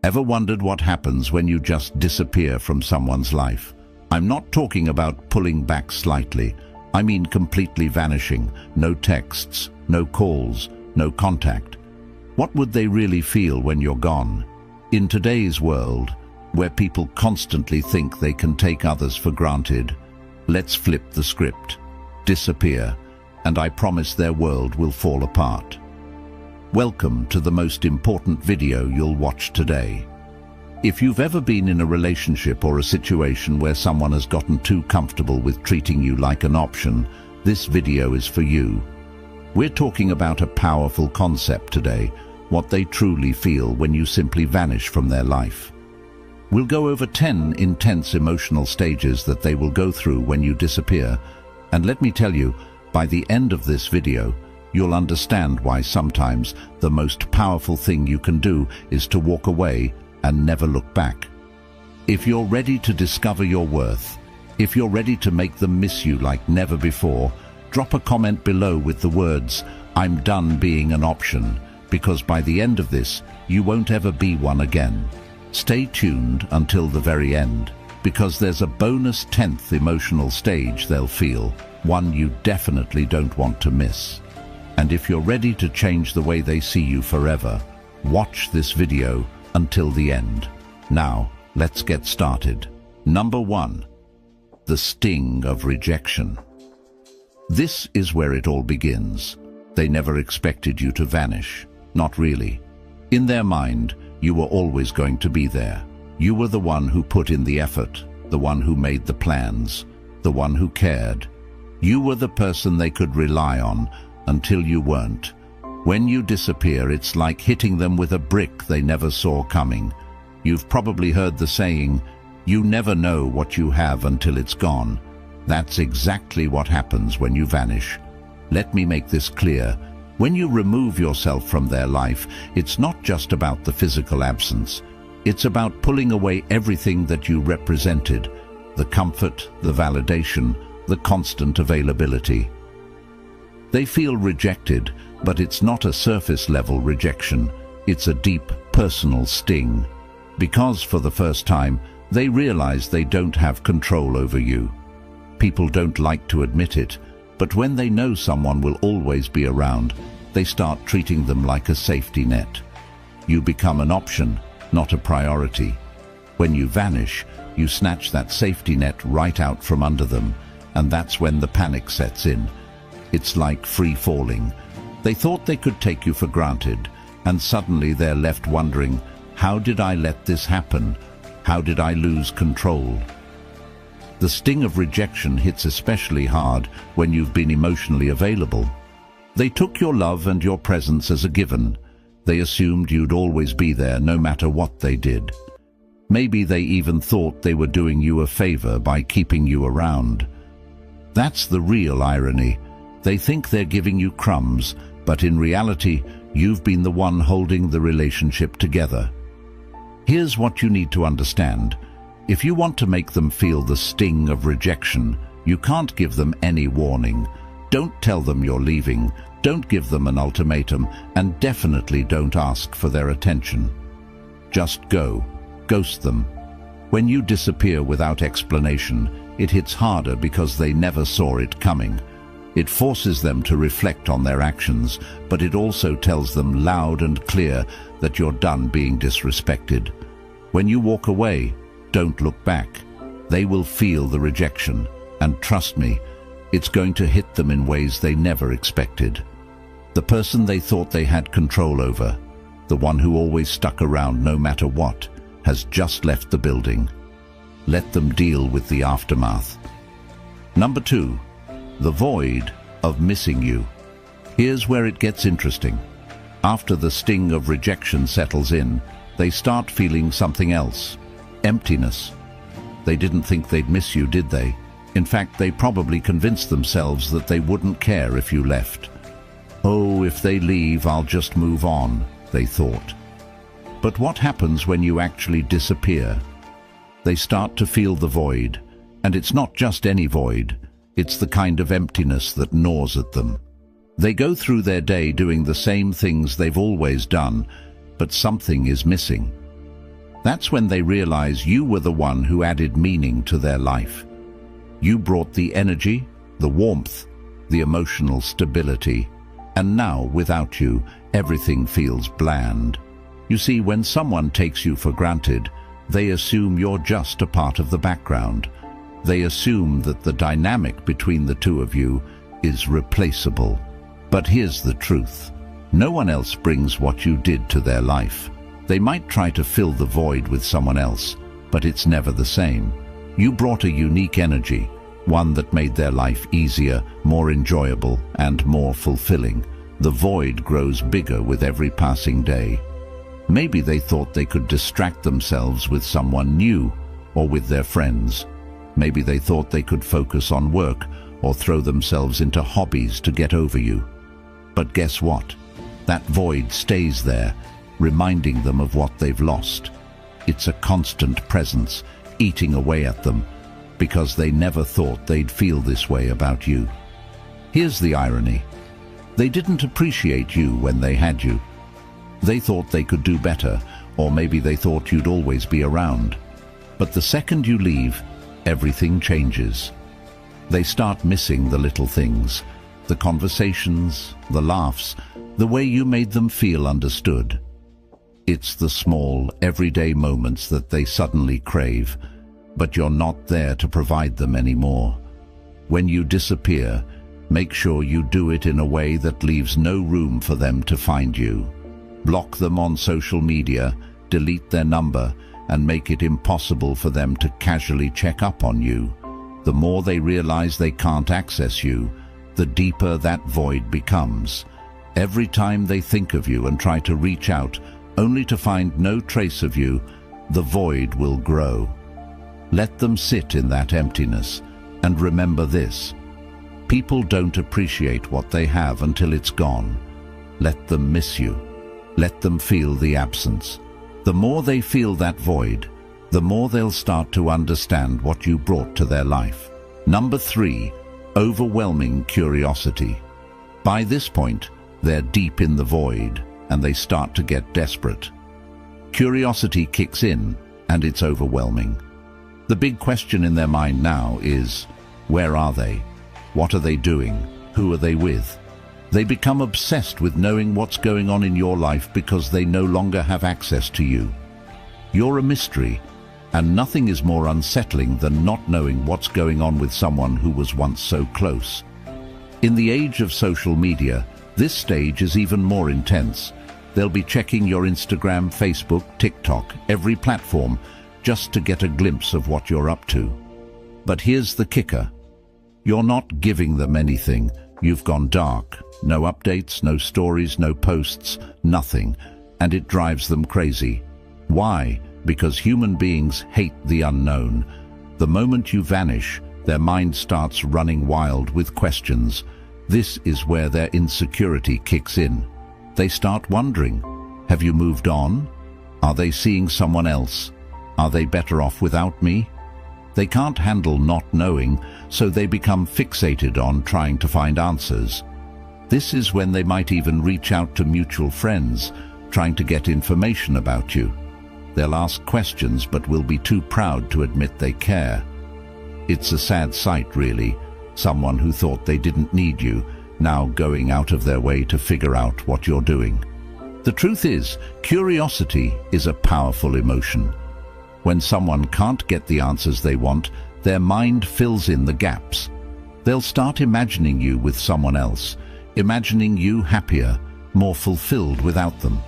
Ever wondered what happens when you just disappear from someone's life? I'm not talking about pulling back slightly. I mean completely vanishing. No texts, no calls, no contact. What would they really feel when you're gone? In today's world, where people constantly think they can take others for granted, let's flip the script. Disappear, and I promise their world will fall apart. Welcome to the most important video you'll watch today. If you've ever been in a relationship or a situation where someone has gotten too comfortable with treating you like an option, this video is for you. We're talking about a powerful concept today, what they truly feel when you simply vanish from their life. We'll go over 10 intense emotional stages that they will go through when you disappear, and let me tell you, by the end of this video, you'll understand why sometimes the most powerful thing you can do is to walk away and never look back. If you're ready to discover your worth, if you're ready to make them miss you like never before, drop a comment below with the words, "I'm done being an option," because by the end of this, you won't ever be one again. Stay tuned until the very end, because there's a bonus 10th emotional stage they'll feel, one you definitely don't want to miss. And if you're ready to change the way they see you forever, watch this video until the end. Now, let's get started. Number 1. The sting of rejection. This is where it all begins. They never expected you to vanish. Not really. In their mind, you were always going to be there. You were the one who put in the effort, the one who made the plans, the one who cared. You were the person they could rely on until you weren't. When you disappear, it's like hitting them with a brick they never saw coming. You've probably heard the saying, "You never know what you have until it's gone." That's exactly what happens when you vanish. Let me make this clear. When you remove yourself from their life, it's not just about the physical absence. It's about pulling away everything that you represented, the comfort, the validation, the constant availability. They feel rejected, but it's not a surface-level rejection. It's a deep, personal sting. Because for the first time, they realize they don't have control over you. People don't like to admit it, but when they know someone will always be around, they start treating them like a safety net. You become an option, not a priority. When you vanish, you snatch that safety net right out from under them, and that's when the panic sets in. It's like free falling. They thought they could take you for granted, and suddenly they're left wondering, how did I let this happen? How did I lose control? The sting of rejection hits especially hard when you've been emotionally available. They took your love and your presence as a given. They assumed you'd always be there no matter what they did. Maybe they even thought they were doing you a favor by keeping you around. That's the real irony. They think they're giving you crumbs, but in reality, you've been the one holding the relationship together. Here's what you need to understand. If you want to make them feel the sting of rejection, you can't give them any warning. Don't tell them you're leaving, don't give them an ultimatum, and definitely don't ask for their attention. Just go. Ghost them. When you disappear without explanation, it hits harder because they never saw it coming. It forces them to reflect on their actions, but it also tells them loud and clear that you're done being disrespected. When you walk away, don't look back. They will feel the rejection, and trust me, it's going to hit them in ways they never expected. The person they thought they had control over, the one who always stuck around no matter what, has just left the building. Let them deal with the aftermath. Number 2. The void of missing you. Here's where it gets interesting. After the sting of rejection settles in, they start feeling something else. Emptiness. They didn't think they'd miss you, did they? In fact, they probably convinced themselves that they wouldn't care if you left. Oh, if they leave, I'll just move on, they thought. But what happens when you actually disappear? They start to feel the void, and it's not just any void. It's the kind of emptiness that gnaws at them. They go through their day doing the same things they've always done, but something is missing. That's when they realize you were the one who added meaning to their life. You brought the energy, the warmth, the emotional stability, and now, without you, everything feels bland. You see, when someone takes you for granted, they assume you're just a part of the background. They assume that the dynamic between the two of you is replaceable. But here's the truth. No one else brings what you did to their life. They might try to fill the void with someone else, but it's never the same. You brought a unique energy, one that made their life easier, more enjoyable, and more fulfilling. The void grows bigger with every passing day. Maybe they thought they could distract themselves with someone new or with their friends. Maybe they thought they could focus on work or throw themselves into hobbies to get over you. But guess what? That void stays there, reminding them of what they've lost. It's a constant presence, eating away at them, because they never thought they'd feel this way about you. Here's the irony. They didn't appreciate you when they had you. They thought they could do better, or maybe they thought you'd always be around. But the second you leave, everything changes. They start missing the little things, the conversations, the laughs, the way you made them feel understood. It's the small, everyday moments that they suddenly crave, but you're not there to provide them anymore. When you disappear, make sure you do it in a way that leaves no room for them to find you. Block them on social media, delete their number, and make it impossible for them to casually check up on you. The more they realize they can't access you, the deeper that void becomes. Every time they think of you and try to reach out, only to find no trace of you, the void will grow. Let them sit in that emptiness, and remember this: people don't appreciate what they have until it's gone. Let them miss you. Let them feel the absence. The more they feel that void, the more they'll start to understand what you brought to their life. Number 3, overwhelming curiosity. By this point, they're deep in the void, and they start to get desperate. Curiosity kicks in, and it's overwhelming. The big question in their mind now is, where are they? What are they doing? Who are they with? They become obsessed with knowing what's going on in your life because they no longer have access to you. You're a mystery, and nothing is more unsettling than not knowing what's going on with someone who was once so close. In the age of social media, this stage is even more intense. They'll be checking your Instagram, Facebook, TikTok, every platform, just to get a glimpse of what you're up to. But here's the kicker. You're not giving them anything. You've gone dark. No updates, no stories, no posts, nothing. And it drives them crazy. Why? Because human beings hate the unknown. The moment you vanish, their mind starts running wild with questions. This is where their insecurity kicks in. They start wondering, have you moved on? Are they seeing someone else? Are they better off without me? They can't handle not knowing, so they become fixated on trying to find answers. This is when they might even reach out to mutual friends, trying to get information about you. They'll ask questions but will be too proud to admit they care. It's a sad sight, really. Someone who thought they didn't need you, now going out of their way to figure out what you're doing. The truth is, curiosity is a powerful emotion. When someone can't get the answers they want, their mind fills in the gaps. They'll start imagining you with someone else, imagining you happier, more fulfilled without them.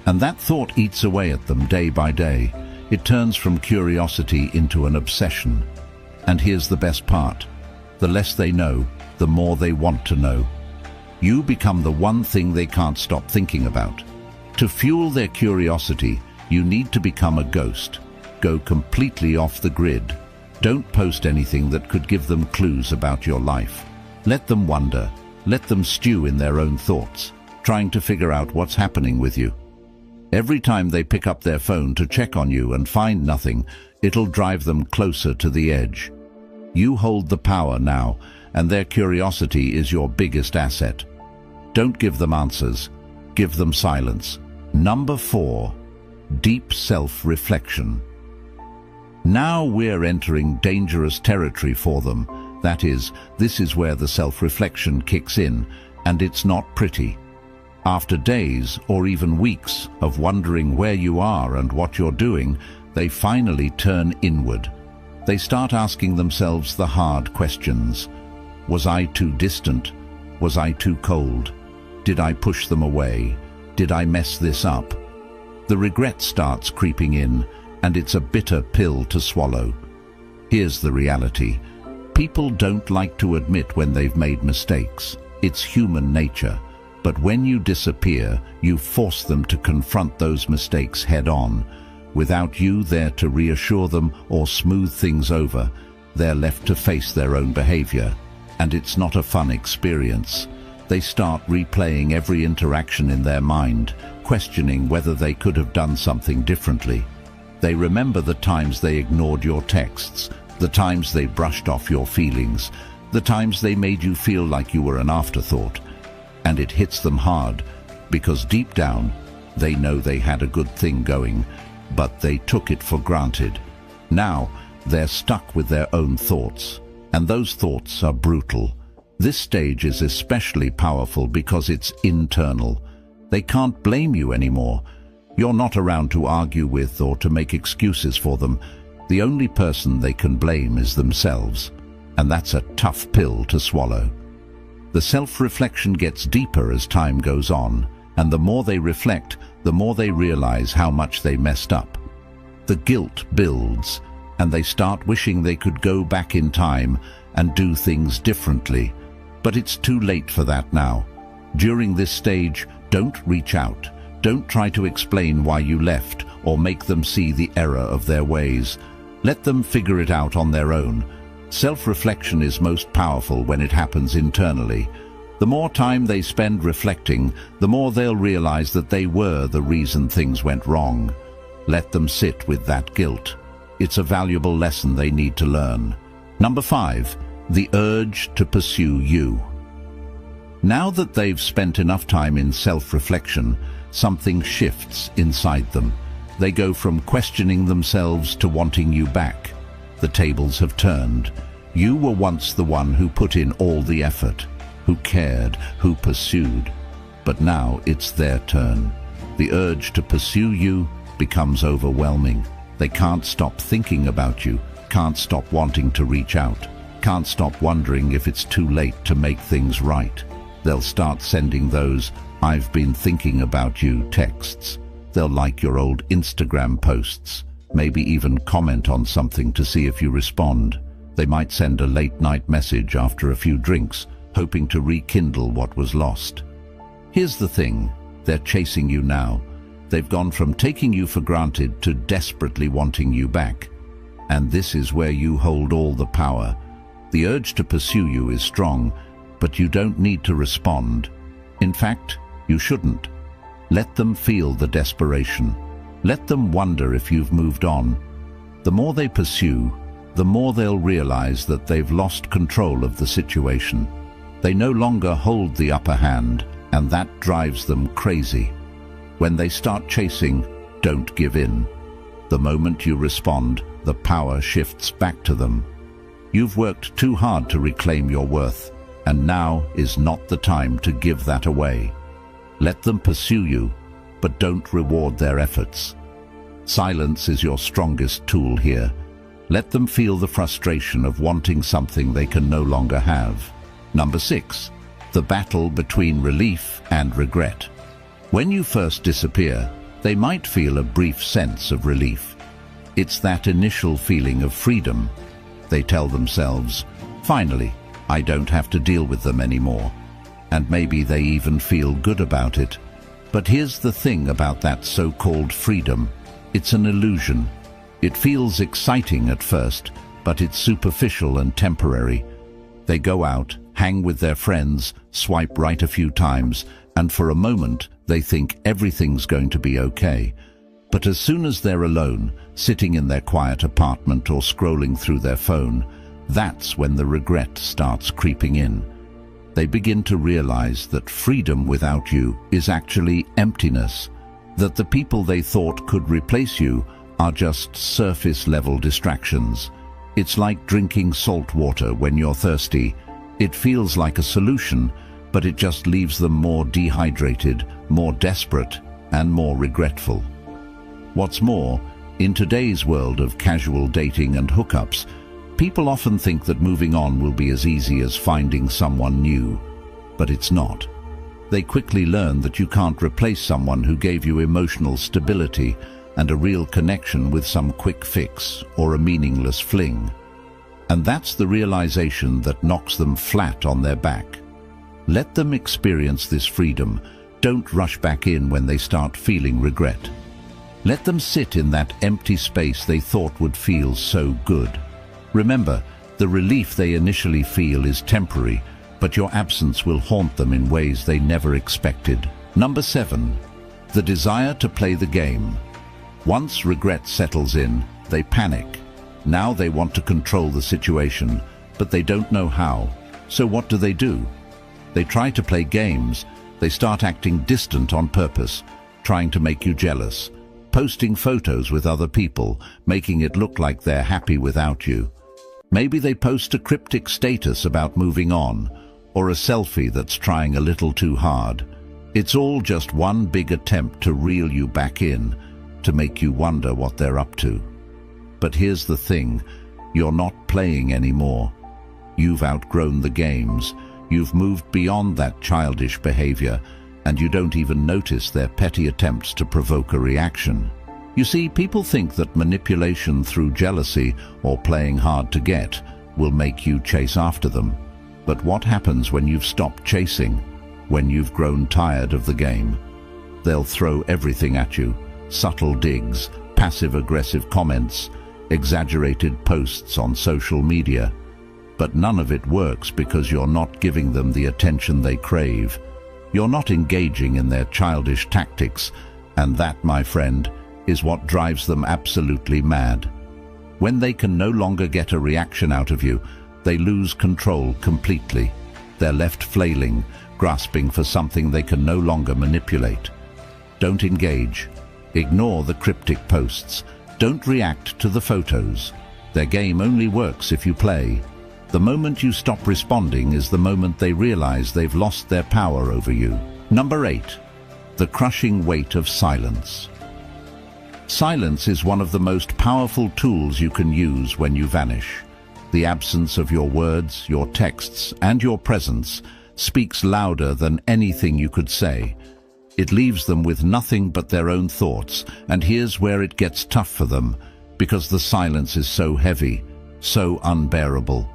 And that thought eats away at them day by day. It turns from curiosity into an obsession. And here's the best part. The less they know, the more they want to know. You become the one thing they can't stop thinking about. To fuel their curiosity, you need to become a ghost. Go completely off the grid. Don't post anything that could give them clues about your life. Let them wonder. Let them stew in their own thoughts, trying to figure out what's happening with you. Every time they pick up their phone to check on you and find nothing, it'll drive them closer to the edge. You hold the power now, and their curiosity is your biggest asset. Don't give them answers. Give them silence. Number 4, deep self-reflection. Now we're entering dangerous territory for them. That is, this is where the self-reflection kicks in, and it's not pretty. After days or even weeks of wondering where you are and what you're doing, they finally turn inward. They start asking themselves the hard questions. Was I too distant? Was I too cold? Did I push them away? Did I mess this up? The regret starts creeping in, and it's a bitter pill to swallow. Here's the reality. People don't like to admit when they've made mistakes. It's human nature. But when you disappear, you force them to confront those mistakes head-on. Without you there to reassure them or smooth things over, they're left to face their own behavior. And it's not a fun experience. They start replaying every interaction in their mind, questioning whether they could have done something differently. They remember the times they ignored your texts, the times they brushed off your feelings, the times they made you feel like you were an afterthought. And it hits them hard, because deep down, they know they had a good thing going, but they took it for granted. Now, they're stuck with their own thoughts, and those thoughts are brutal. This stage is especially powerful because it's internal. They can't blame you anymore. You're not around to argue with or to make excuses for them. The only person they can blame is themselves, and that's a tough pill to swallow. The self-reflection gets deeper as time goes on, and the more they reflect, the more they realize how much they messed up. The guilt builds, and they start wishing they could go back in time and do things differently. But it's too late for that now. During this stage, don't reach out. Don't try to explain why you left or make them see the error of their ways. Let them figure it out on their own. Self-reflection is most powerful when it happens internally. The more time they spend reflecting, the more they'll realize that they were the reason things went wrong. Let them sit with that guilt. It's a valuable lesson they need to learn. Number 5, the urge to pursue you. Now that they've spent enough time in self-reflection, something shifts inside them. They go from questioning themselves to wanting you back. The tables have turned. You were once the one who put in all the effort, who cared, who pursued. But now it's their turn. The urge to pursue you becomes overwhelming. They can't stop thinking about you, can't stop wanting to reach out, can't stop wondering if it's too late to make things right. They'll start sending those "I've been thinking about you" texts. They'll like your old Instagram posts, maybe even comment on something to see if you respond. They might send a late-night message after a few drinks, hoping to rekindle what was lost. Here's the thing, they're chasing you now. They've gone from taking you for granted to desperately wanting you back. And this is where you hold all the power. The urge to pursue you is strong, but you don't need to respond. In fact, you shouldn't. Let them feel the desperation. Let them wonder if you've moved on. The more they pursue, the more they'll realize that they've lost control of the situation. They no longer hold the upper hand, and that drives them crazy. When they start chasing, don't give in. The moment you respond, the power shifts back to them. You've worked too hard to reclaim your worth, and now is not the time to give that away. Let them pursue you, but don't reward their efforts. Silence is your strongest tool here. Let them feel the frustration of wanting something they can no longer have. Number 6, the battle between relief and regret. When you first disappear, they might feel a brief sense of relief. It's that initial feeling of freedom. They tell themselves, "Finally, I don't have to deal with them anymore." And maybe they even feel good about it. But here's the thing about that so-called freedom. It's an illusion. It feels exciting at first, but it's superficial and temporary. They go out, hang with their friends, swipe right a few times, and for a moment they think everything's going to be okay. But as soon as they're alone, sitting in their quiet apartment or scrolling through their phone, that's when the regret starts creeping in. They begin to realize that freedom without you is actually emptiness. that the people they thought could replace you are just surface-level distractions. It's like drinking salt water when you're thirsty. It feels like a solution, but it just leaves them more dehydrated, more desperate, and more regretful. What's more, in today's world of casual dating and hookups, people often think that moving on will be as easy as finding someone new, but it's not. They quickly learn that you can't replace someone who gave you emotional stability and a real connection with some quick fix or a meaningless fling. And that's the realization that knocks them flat on their back. Let them experience this freedom. Don't rush back in when they start feeling regret. Let them sit in that empty space they thought would feel so good. Remember, the relief they initially feel is temporary, but your absence will haunt them in ways they never expected. Number 7. The desire to play the game. Once regret settles in, they panic. Now they want to control the situation, but they don't know how. So what do? They try to play games. They start acting distant on purpose, trying to make you jealous, posting photos with other people, making it look like they're happy without you. Maybe they post a cryptic status about moving on, or a selfie that's trying a little too hard. It's all just one big attempt to reel you back in, to make you wonder what they're up to. But here's the thing, you're not playing anymore. You've outgrown the games. You've moved beyond that childish behavior, and you don't even notice their petty attempts to provoke a reaction. You see, people think that manipulation through jealousy or playing hard to get will make you chase after them. But what happens when you've stopped chasing, when you've grown tired of the game? They'll throw everything at you. Subtle digs, passive-aggressive comments, exaggerated posts on social media. But none of it works because you're not giving them the attention they crave. You're not engaging in their childish tactics, and that, my friend, is what drives them absolutely mad. When they can no longer get a reaction out of you, they lose control completely. They're left flailing, grasping for something they can no longer manipulate. Don't engage. Ignore the cryptic posts. Don't react to the photos. Their game only works if you play. The moment you stop responding is the moment they realize they've lost their power over you. Number 8. The crushing weight of silence. Silence is one of the most powerful tools you can use when you vanish. The absence of your words, your texts, and your presence speaks louder than anything you could say. It leaves them with nothing but their own thoughts, and here's where it gets tough for them, because the silence is so heavy, so unbearable.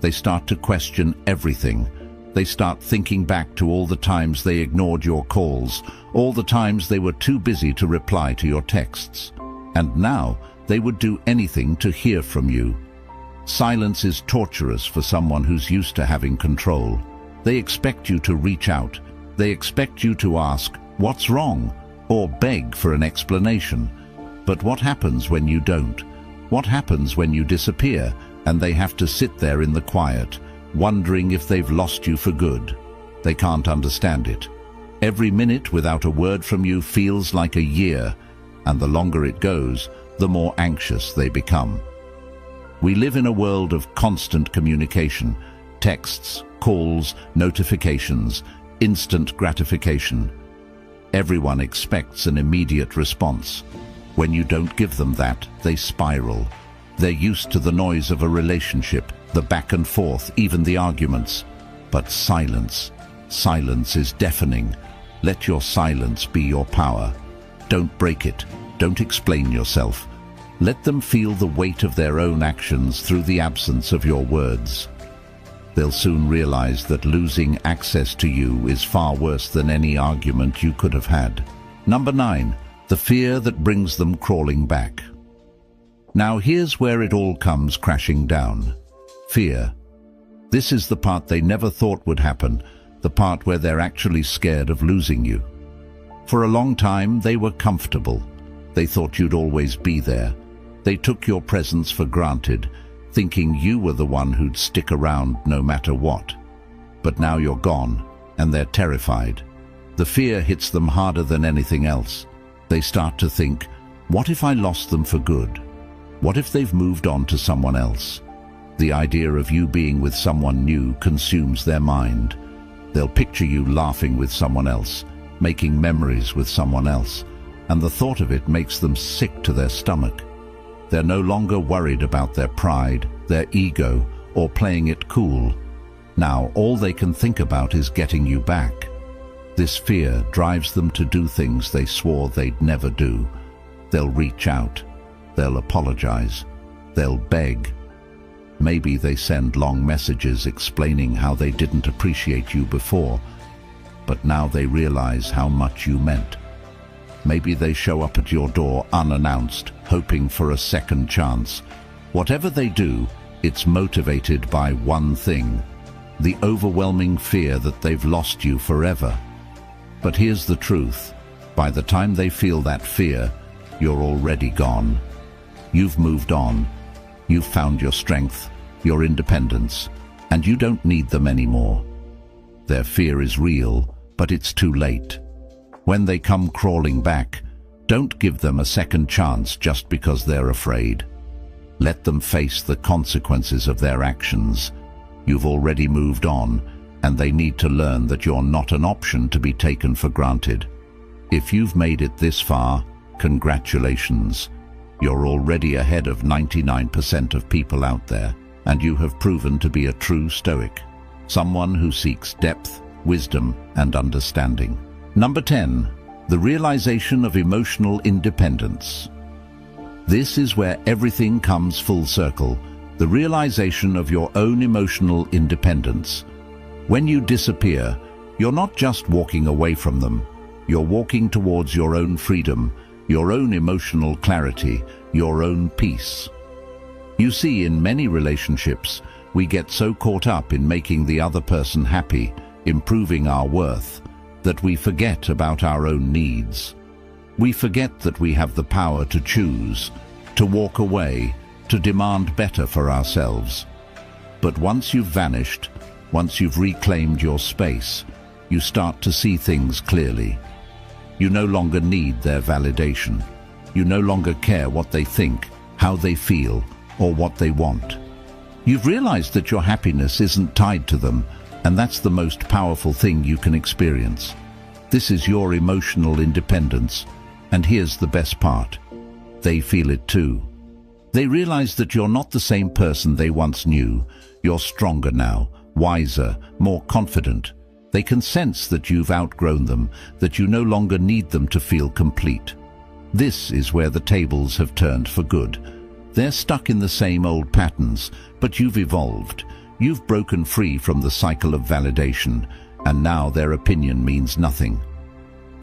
They start to question everything. They start thinking back to all the times they ignored your calls, all the times they were too busy to reply to your texts. And now they would do anything to hear from you. Silence is torturous for someone who's used to having control. They expect you to reach out. They expect you to ask, "What's wrong?" or beg for an explanation. But what happens when you don't? What happens when you disappear and they have to sit there in the quiet, wondering if they've lost you for good? They can't understand it. Every minute without a word from you feels like a year, and the longer it goes, the more anxious they become. We live in a world of constant communication, texts, calls, notifications, instant gratification. Everyone expects an immediate response. When you don't give them that, they spiral. They're used to the noise of a relationship, the back and forth, even the arguments. But silence is deafening. Let your silence be your power. Don't break it. Don't explain yourself. Let them feel the weight of their own actions through the absence of your words. They'll soon realize that losing access to you is far worse than any argument you could have had. Number 9. The fear that brings them crawling back. Now here's where it all comes crashing down. Fear. This is the part they never thought would happen, the part where they're actually scared of losing you. For a long time, they were comfortable. They thought you'd always be there. They took your presence for granted, thinking you were the one who'd stick around no matter what. But now you're gone, and they're terrified. The fear hits them harder than anything else. They start to think, what if I lost them for good? What if they've moved on to someone else? The idea of you being with someone new consumes their mind. They'll picture you laughing with someone else, making memories with someone else, and the thought of it makes them sick to their stomach. They're no longer worried about their pride, their ego, or playing it cool. Now all they can think about is getting you back. This fear drives them to do things they swore they'd never do. They'll reach out. They'll apologize. They'll beg. Maybe they send long messages explaining how they didn't appreciate you before, but now they realize how much you meant. Maybe they show up at your door unannounced, hoping for a second chance. Whatever they do, it's motivated by one thing: the overwhelming fear that they've lost you forever. But here's the truth. By the time they feel that fear, you're already gone. You've moved on. You've found your strength, your independence, and you don't need them anymore. Their fear is real, but it's too late. When they come crawling back, don't give them a second chance just because they're afraid. Let them face the consequences of their actions. You've already moved on, and they need to learn that you're not an option to be taken for granted. If you've made it this far, congratulations. You're already ahead of 99% of people out there, and you have proven to be a true Stoic, someone who seeks depth, wisdom, and understanding. Number 10, the realization of emotional independence. This is where everything comes full circle, the realization of your own emotional independence. When you disappear, you're not just walking away from them, you're walking towards your own freedom, your own emotional clarity, your own peace. You see, in many relationships, we get so caught up in making the other person happy, improving our worth, that we forget about our own needs. We forget that we have the power to choose, to walk away, to demand better for ourselves. But once you've vanished, once you've reclaimed your space, you start to see things clearly. You no longer need their validation. You no longer care what they think, how they feel, or what they want. You've realized that your happiness isn't tied to them, and that's the most powerful thing you can experience. This is your emotional independence, and here's the best part. They feel it too. They realize that you're not the same person they once knew. You're stronger now, wiser, more confident. They can sense that you've outgrown them, that you no longer need them to feel complete. This is where the tables have turned for good. They're stuck in the same old patterns, but you've evolved. You've broken free from the cycle of validation, and now their opinion means nothing.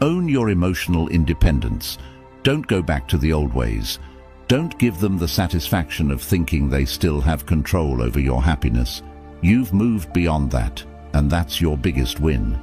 Own your emotional independence. Don't go back to the old ways. Don't give them the satisfaction of thinking they still have control over your happiness. You've moved beyond that, and that's your biggest win.